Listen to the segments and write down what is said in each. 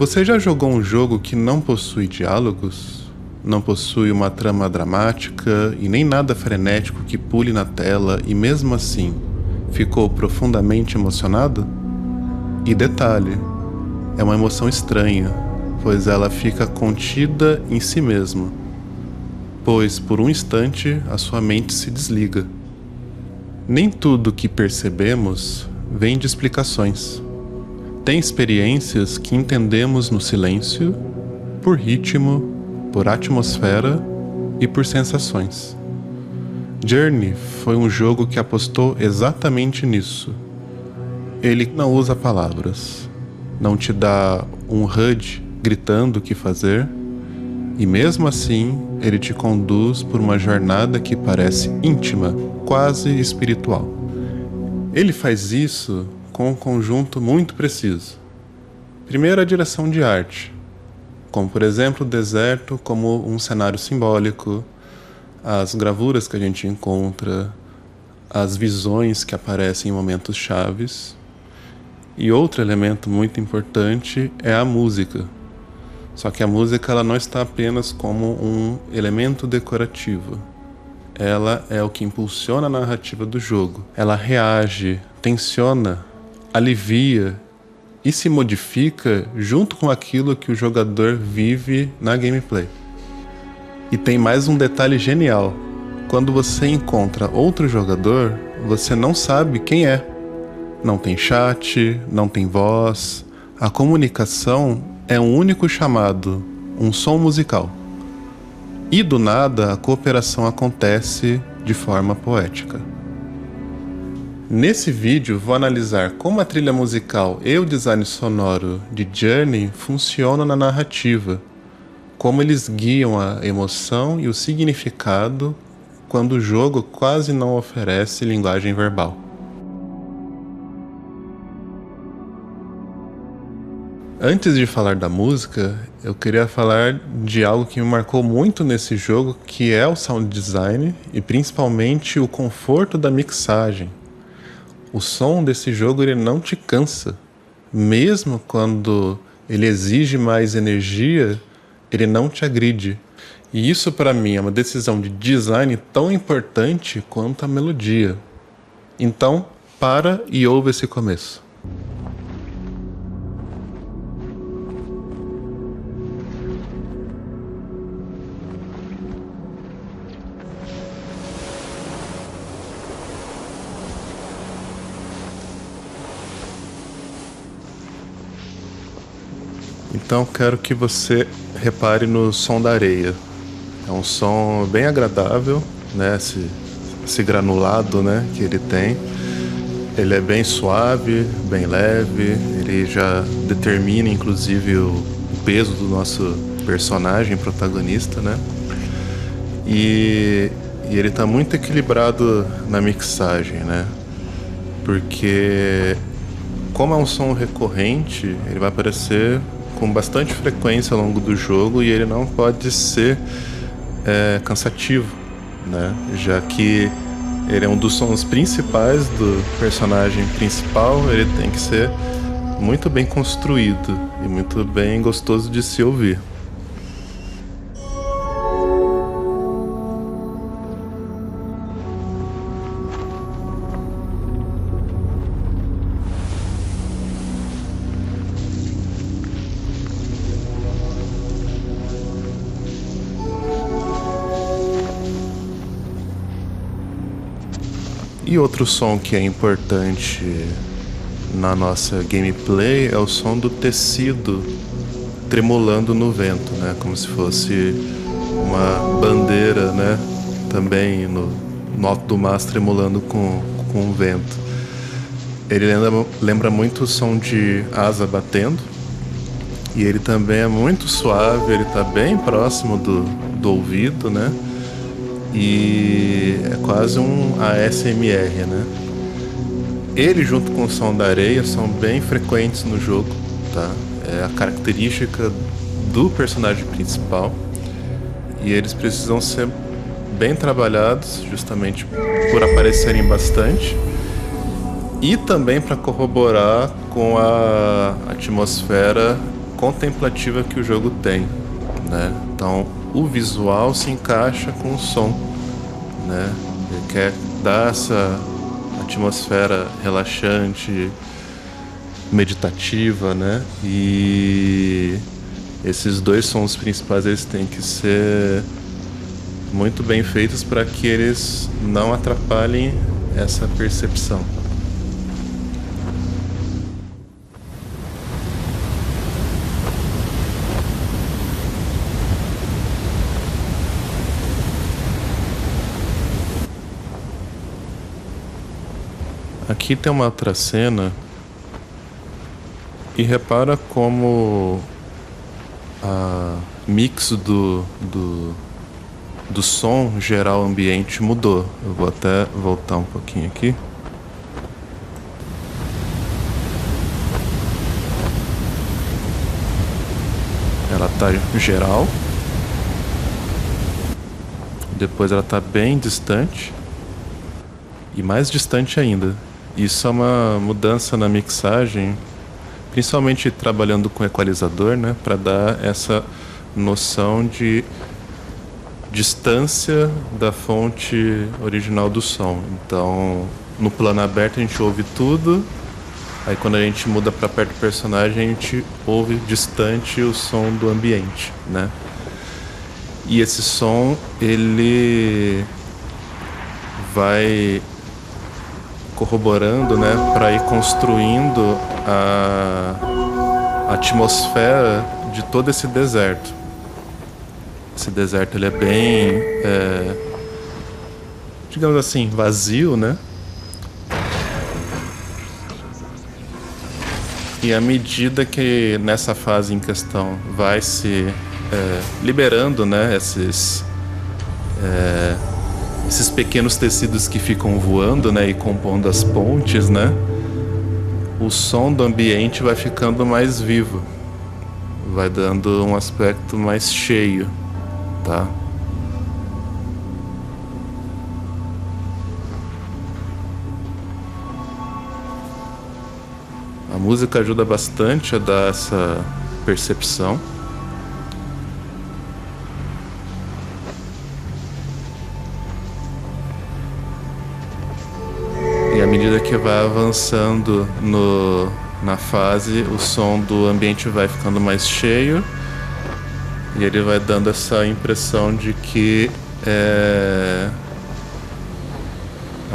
Você já jogou um jogo que não possui diálogos? Não possui uma trama dramática e nem nada frenético que pule na tela e mesmo assim ficou profundamente emocionado? E detalhe, é uma emoção estranha, pois ela fica contida em si mesma, pois por um instante a sua mente se desliga. Nem tudo que percebemos vem de explicações. Tem experiências que entendemos no silêncio, por ritmo, por atmosfera e por sensações. Journey foi um jogo que apostou exatamente nisso. Ele não usa palavras, não te dá um HUD gritando o que fazer, e mesmo assim ele te conduz por uma jornada que parece íntima, quase espiritual. Ele faz isso com um conjunto muito preciso. Primeiro, a direção de arte, como por exemplo o deserto como um cenário simbólico, as gravuras que a gente encontra, as visões que aparecem em momentos chaves. E outro elemento muito importante é a música. Só que a música ela não está apenas como um elemento decorativo. Ela é o que impulsiona a narrativa do jogo. Ela reage, tensiona, alivia e se modifica junto com aquilo que o jogador vive na gameplay. E tem mais um detalhe genial. Quando você encontra outro jogador, você não sabe quem é. Não tem chat, não tem voz. A comunicação é um único chamado, um som musical. E do nada a cooperação acontece de forma poética. Nesse vídeo vou analisar como a trilha musical e o design sonoro de Journey funcionam na narrativa, como eles guiam a emoção e o significado quando o jogo quase não oferece linguagem verbal. Antes de falar da música, eu queria falar de algo que me marcou muito nesse jogo, que é o sound design e principalmente o conforto da mixagem. O som desse jogo ele não te cansa, mesmo quando ele exige mais energia, ele não te agride. E isso para mim é uma decisão de design tão importante quanto a melodia. Então, para e ouve esse começo. Então quero que você repare no som da areia. É um som bem agradável, né? Esse granulado, né, que ele tem. Ele é bem suave, bem leve. Ele já determina inclusive o peso do nosso personagem protagonista, né? E ele está muito equilibrado na mixagem, né? Porque como é um som recorrente, ele vai aparecer com bastante frequência ao longo do jogo e ele não pode ser cansativo, né? Já que ele é um dos sons principais do personagem principal, ele tem que ser muito bem construído e muito bem gostoso de se ouvir. E outro som que é importante na nossa gameplay é o som do tecido tremulando no vento, né? Como se fosse uma bandeira, né? Também no alto do mar tremulando com o vento. Ele lembra muito o som de asa batendo. E ele também é muito suave, ele está bem próximo do ouvido, né? E é quase um ASMR, né? Ele junto com o som da areia são bem frequentes no jogo, tá? É a característica do personagem principal e eles precisam ser bem trabalhados justamente por aparecerem bastante e também para corroborar com a atmosfera contemplativa que o jogo tem, né? Então, o visual se encaixa com o som, né? Ele quer dar essa atmosfera relaxante, meditativa, né? E esses dois sons principais, eles têm que ser muito bem feitos para que eles não atrapalhem essa percepção. Aqui tem uma outra cena e repara como a mix do som geral ambiente mudou. Eu vou até voltar um pouquinho aqui. Ela tá geral. Depois ela tá bem distante. E mais distante ainda. Isso é uma mudança na mixagem, principalmente trabalhando com equalizador, né, para dar essa noção de distância da fonte original do som. Então, no plano aberto a gente ouve tudo, aí quando a gente muda para perto do personagem a gente ouve distante o som do ambiente, né? E esse som, ele vai corroborando, né, para ir construindo a atmosfera de todo esse deserto. Esse deserto, ele é bem, digamos assim, vazio, né? E à medida que nessa fase em questão vai se liberando, né, esses pequenos tecidos que ficam voando, né, e compondo as pontes, né, o som do ambiente vai ficando mais vivo, vai dando um aspecto mais cheio, tá? A música ajuda bastante a dar essa percepção. E à medida que vai avançando na fase, o som do ambiente vai ficando mais cheio e ele vai dando essa impressão de que é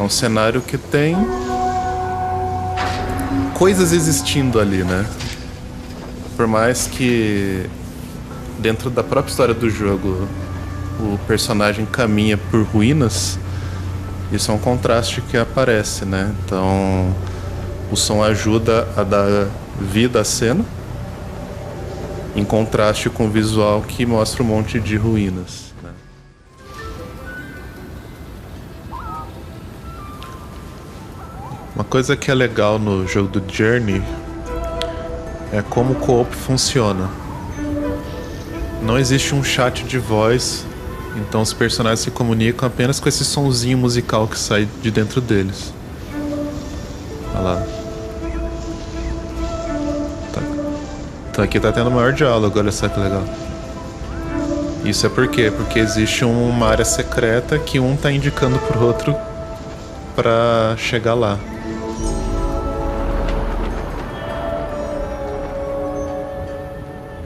um cenário que tem coisas existindo ali, né? Por mais que dentro da própria história do jogo o personagem caminha por ruínas, isso é um contraste que aparece, né? Então, o som ajuda a dar vida à cena, em contraste com o visual que mostra um monte de ruínas, né? Uma coisa que é legal no jogo do Journey é como o co-op funciona. Não existe um chat de voz. Então os personagens se comunicam apenas com esse sonzinho musical que sai de dentro deles. Olha lá. Então aqui tá tendo maior diálogo, olha só que legal. Isso é por quê? Porque existe uma área secreta que um tá indicando pro outro pra chegar lá.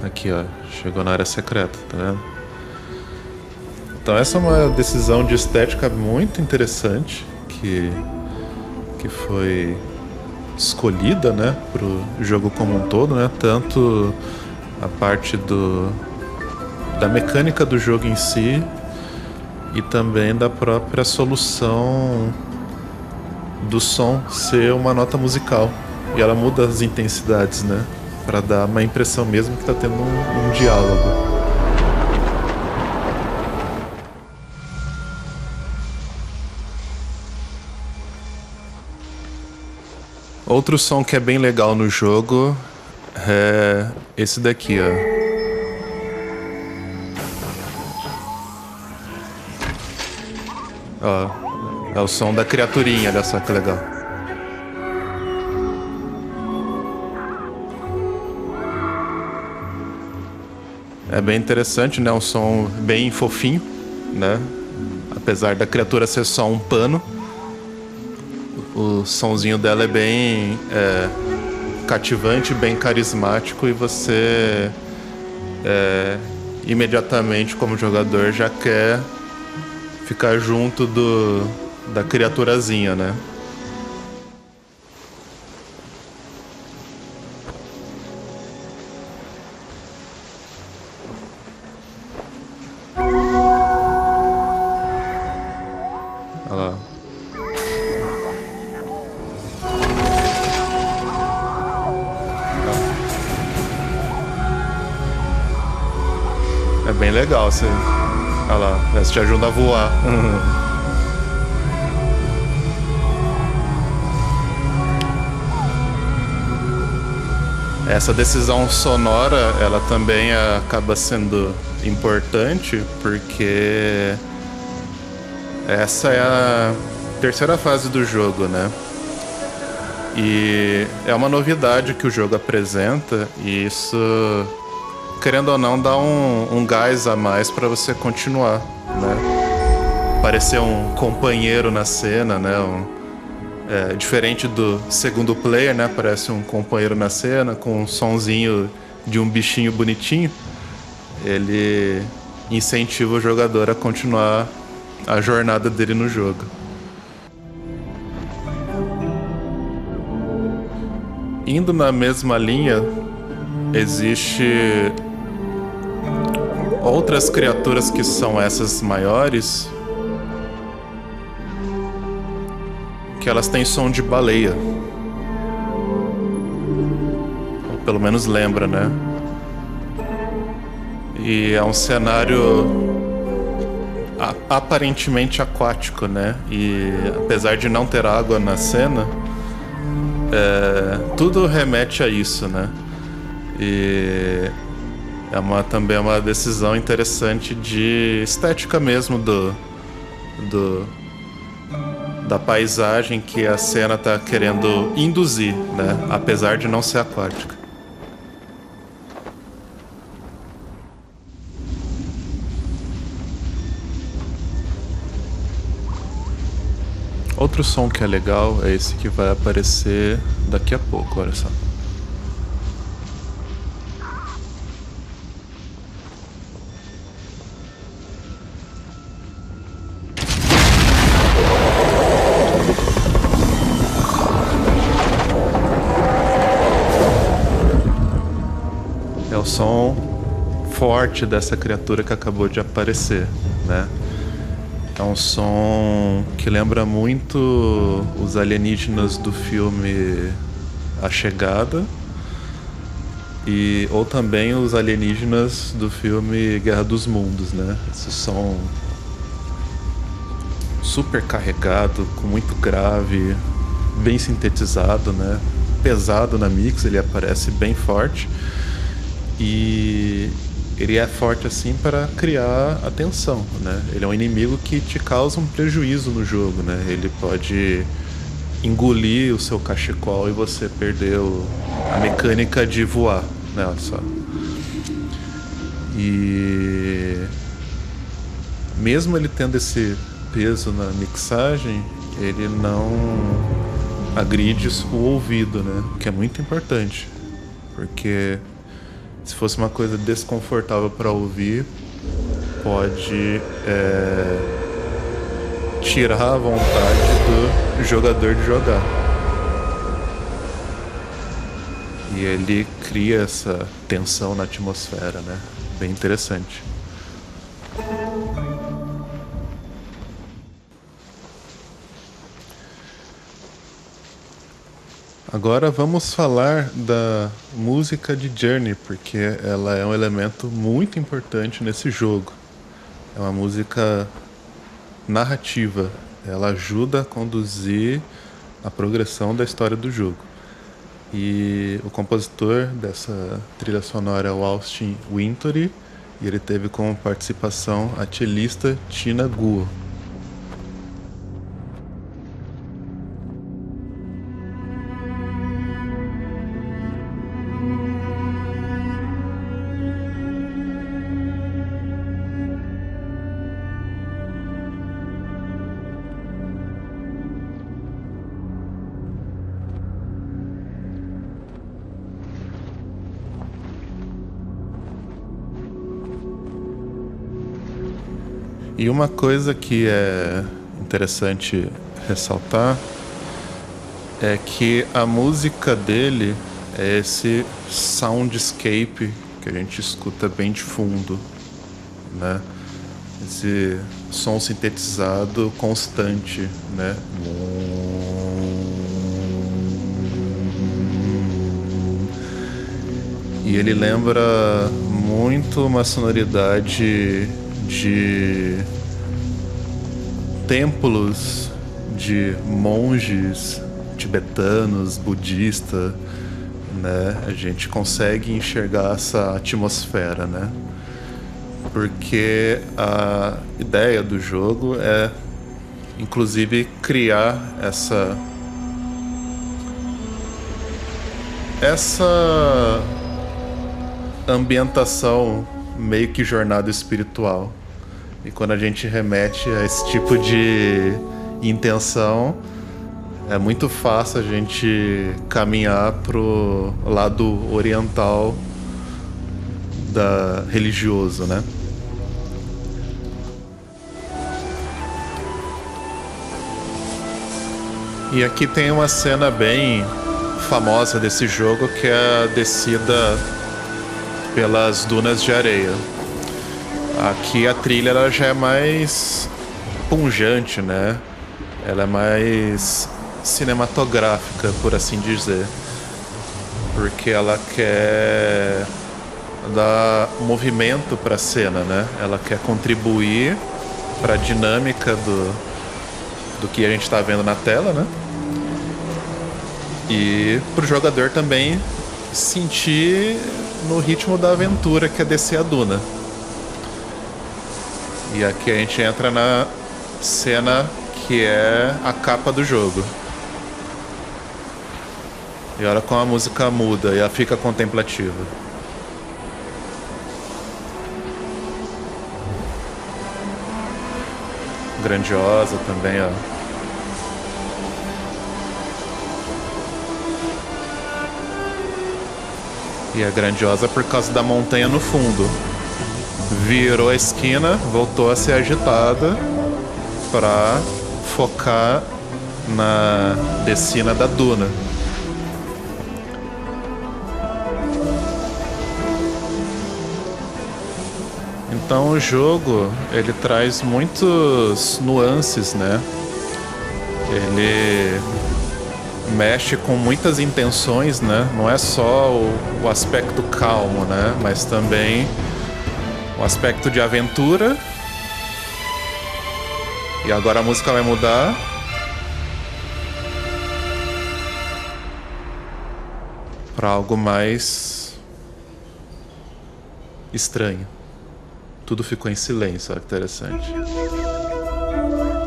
Aqui, ó. Chegou na área secreta, tá vendo? Então essa é uma decisão de estética muito interessante que foi escolhida, né, pro jogo como um todo, né? Tanto a parte da mecânica do jogo em si e também da própria solução do som ser uma nota musical. E ela muda as intensidades, né, para dar uma impressão mesmo que tá tendo um diálogo. Outro som que é bem legal no jogo é esse daqui, ó. Ó, é o som da criaturinha, olha só que legal. É bem interessante, né? Um som bem fofinho, né? Apesar da criatura ser só um pano, o sonzinho dela é bem cativante, bem carismático, e você imediatamente, como jogador, já quer ficar junto da criaturazinha, né? Olha lá. É bem legal, você... Olha lá, essa te ajuda a voar. Essa decisão sonora, ela também acaba sendo importante, porque essa é a terceira fase do jogo, né? E é uma novidade que o jogo apresenta, e isso, querendo ou não, dá um gás a mais para você continuar, né? Parecer um companheiro na cena, né? Diferente do segundo player, né? Parece um companheiro na cena com um sonzinho de um bichinho bonitinho. Ele incentiva o jogador a continuar a jornada dele no jogo. Indo na mesma linha, existe outras criaturas que são essas maiores, que elas têm som de baleia. Ou pelo menos lembra, né? E é um cenário aparentemente aquático, né? E apesar de não ter água na cena, tudo remete a isso, né? E também é uma decisão interessante de estética mesmo da paisagem que a cena tá querendo induzir, né? Apesar de não ser aquática. Outro som que é legal é esse que vai aparecer daqui a pouco, olha só. É o som forte dessa criatura que acabou de aparecer, né? É um som que lembra muito os alienígenas do filme A Chegada, ou também os alienígenas do filme Guerra dos Mundos, né? Esse som super carregado, com muito grave, bem sintetizado, né? Pesado na mix, ele aparece bem forte. E ele é forte assim para criar a tensão, né? Ele é um inimigo que te causa um prejuízo no jogo, né? Ele pode engolir o seu cachecol e você perdeu a mecânica de voar, né? Olha só. E mesmo ele tendo esse peso na mixagem, ele não agride o ouvido, né? O que é muito importante, porque se fosse uma coisa desconfortável para ouvir, pode tirar a vontade do jogador de jogar. E ele cria essa tensão na atmosfera, né? Bem interessante. Agora vamos falar da música de Journey, porque ela é um elemento muito importante nesse jogo. É uma música narrativa, ela ajuda a conduzir a progressão da história do jogo. E o compositor dessa trilha sonora é o Austin Wintory, e ele teve como participação a cellista Tina Guo. E uma coisa que é interessante ressaltar é que a música dele é esse soundscape que a gente escuta bem de fundo, né? Esse som sintetizado constante, né? E ele lembra muito uma sonoridade de templos de monges tibetanos, budistas, né? A gente consegue enxergar essa atmosfera, né? Porque a ideia do jogo é, inclusive, criar essa ambientação meio que jornada espiritual. E quando a gente remete a esse tipo de intenção, é muito fácil a gente caminhar pro lado oriental religioso, né? E aqui tem uma cena bem famosa desse jogo, que é a descida pelas dunas de areia. Aqui a trilha ela já é mais pungente, né? Ela é mais cinematográfica, por assim dizer, porque ela quer dar movimento para a cena, né? Ela quer contribuir para a dinâmica do que a gente está vendo na tela, né? E para o jogador também sentir no ritmo da aventura que é descer a duna. E aqui a gente entra na cena que é a capa do jogo. E olha como a música muda e ela fica contemplativa. Grandiosa também, ó. E é grandiosa por causa da montanha no fundo. Virou a esquina, voltou a ser agitada para focar na descida da duna. Então o jogo, ele traz muitos nuances, né? Ele mexe com muitas intenções, né? Não é só o aspecto calmo, né? Mas também o aspecto de aventura. E agora a música vai mudar para algo mais estranho. Tudo ficou em silêncio, olha que interessante.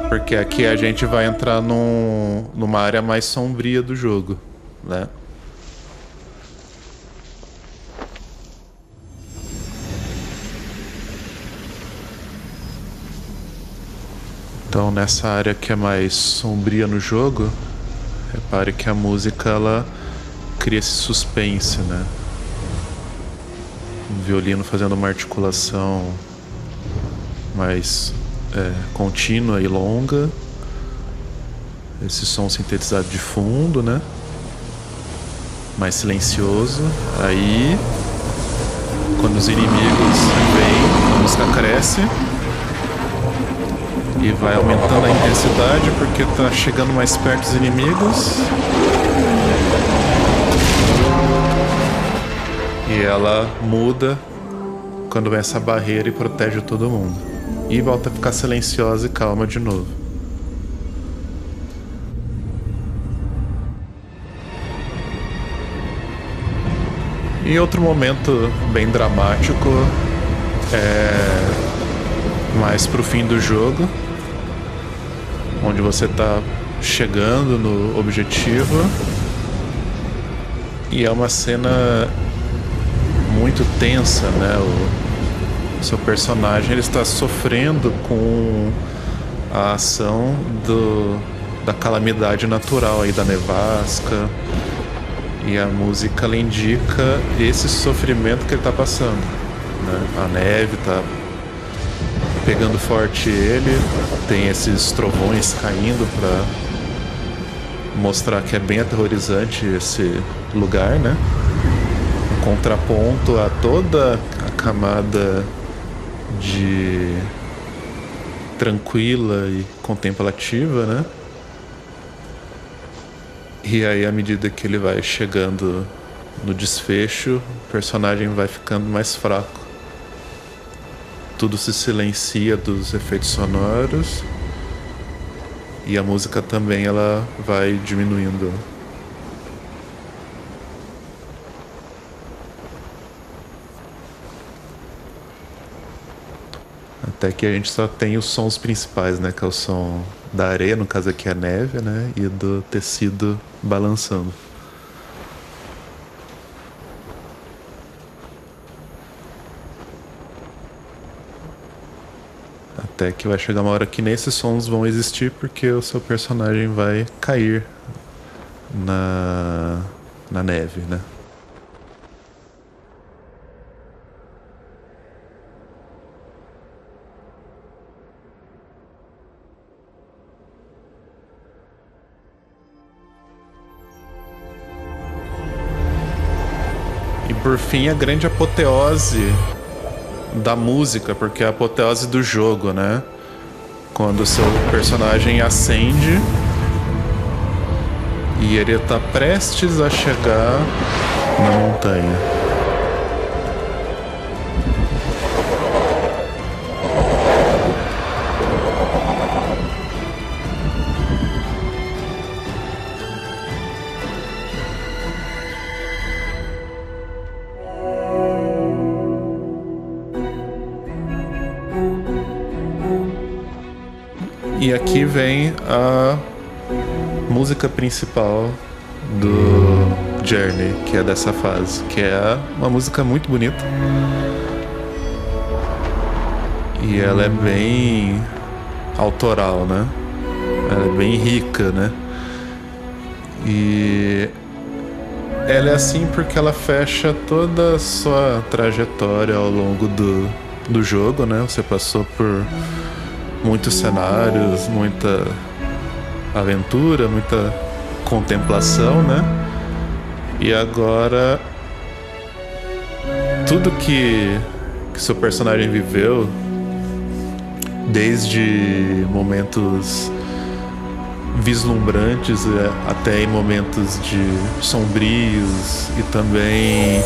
Porque aqui a gente vai entrar numa área mais sombria do jogo, né? Então nessa área que é mais sombria no jogo, repare que a música ela cria esse suspense, né? Um violino fazendo uma articulação mais contínua e longa. Esse som sintetizado de fundo, né? Mais silencioso. Aí, quando os inimigos vêm, a música cresce e vai aumentando a intensidade porque tá chegando mais perto dos inimigos. E ela muda quando vem essa barreira e protege todo mundo. E volta a ficar silenciosa e calma de novo. Em outro momento bem dramático, mais pro fim do jogo, onde você tá chegando no objetivo, e é uma cena muito tensa, né? O seu personagem ele está sofrendo com a ação da calamidade natural aí, da nevasca, e a música ela indica esse sofrimento que ele está passando, né? A neve está pegando forte ele. Tem esses trovões caindo pra mostrar que é bem aterrorizante esse lugar, né? Um contraponto a toda a camada de tranquila e contemplativa, né? E aí, à medida que ele vai chegando no desfecho, o personagem vai ficando mais fraco. Tudo se silencia dos efeitos sonoros e a música também ela vai diminuindo. Até que a gente só tem os sons principais, né? Que é o som da areia, no caso aqui é a neve, né? E do tecido balançando. Até que vai chegar uma hora que nem esses sons vão existir porque o seu personagem vai cair na neve, né? E por fim, a grande apoteose da música, porque é a apoteose do jogo, né? Quando o seu personagem acende e ele tá prestes a chegar na montanha. E aqui vem a música principal do Journey, que é dessa fase, que é uma música muito bonita. E ela é bem autoral, né? Ela é bem rica, né? E ela é assim porque ela fecha toda a sua trajetória ao longo do jogo, né? Você passou por muitos cenários, muita aventura, muita contemplação, né? E agora tudo que seu personagem viveu, desde momentos vislumbrantes até em momentos de sombrios e também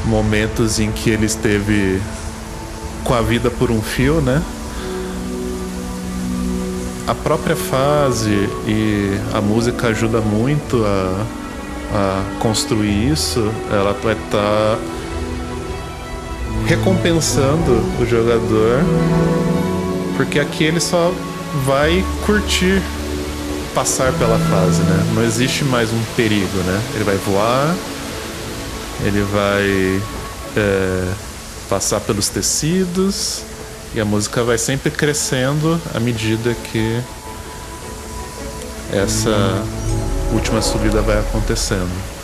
momentos em que ele esteve com a vida por um fio, né? A própria fase e a música ajuda muito a construir isso. Ela vai estar recompensando o jogador, porque aqui ele só vai curtir passar pela fase, né? Não existe mais um perigo, né? Ele vai voar, ele vai passar pelos tecidos. E a música vai sempre crescendo à medida que essa última subida vai acontecendo.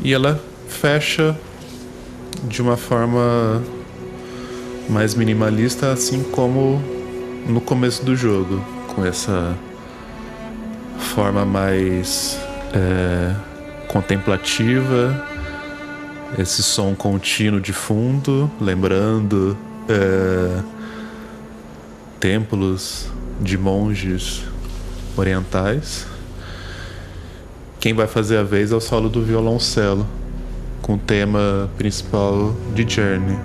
E ela fecha de uma forma mais minimalista, assim como no começo do jogo, com essa forma mais contemplativa esse som contínuo de fundo, lembrando templos de monges orientais. Quem vai fazer a vez é o solo do violoncelo, com o tema principal de Journey.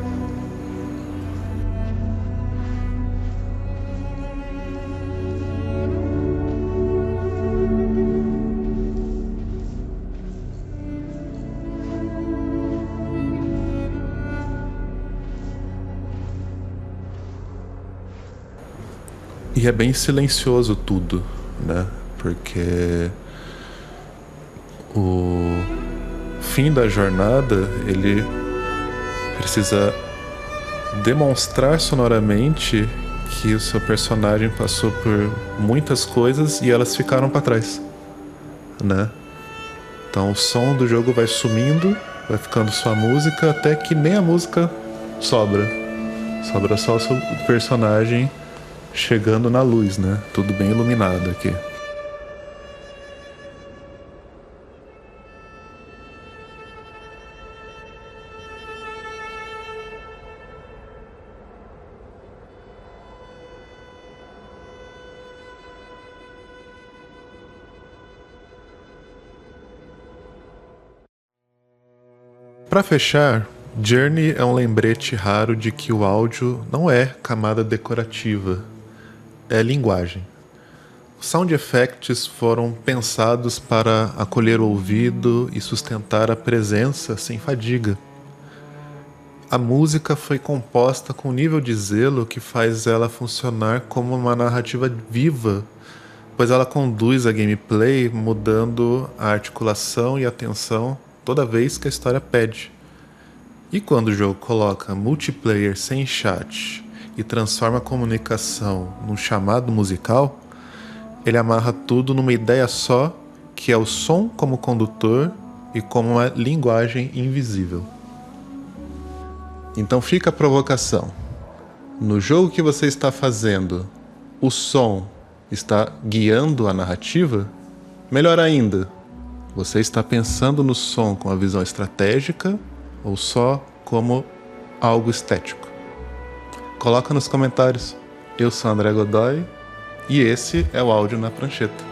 E é bem silencioso tudo, né? Porque o fim da jornada, ele precisa demonstrar sonoramente que o seu personagem passou por muitas coisas e elas ficaram para trás, né? Então o som do jogo vai sumindo, vai ficando só a música, até que nem a música sobra. Sobra só o seu personagem chegando na luz, né? Tudo bem iluminado aqui. Para fechar, Journey é um lembrete raro de que o áudio não é camada decorativa, é linguagem. Os sound effects foram pensados para acolher o ouvido e sustentar a presença sem fadiga. A música foi composta com um nível de zelo que faz ela funcionar como uma narrativa viva, pois ela conduz a gameplay mudando a articulação e a tensão toda vez que a história pede. E quando o jogo coloca multiplayer sem chat e transforma a comunicação num chamado musical, ele amarra tudo numa ideia só, que é o som como condutor e como uma linguagem invisível. Então fica a provocação. No jogo que você está fazendo, o som está guiando a narrativa? Melhor ainda, você está pensando no som com a visão estratégica ou só como algo estético? Coloca nos comentários. Eu sou André Godoy e esse é o Áudio na Prancheta.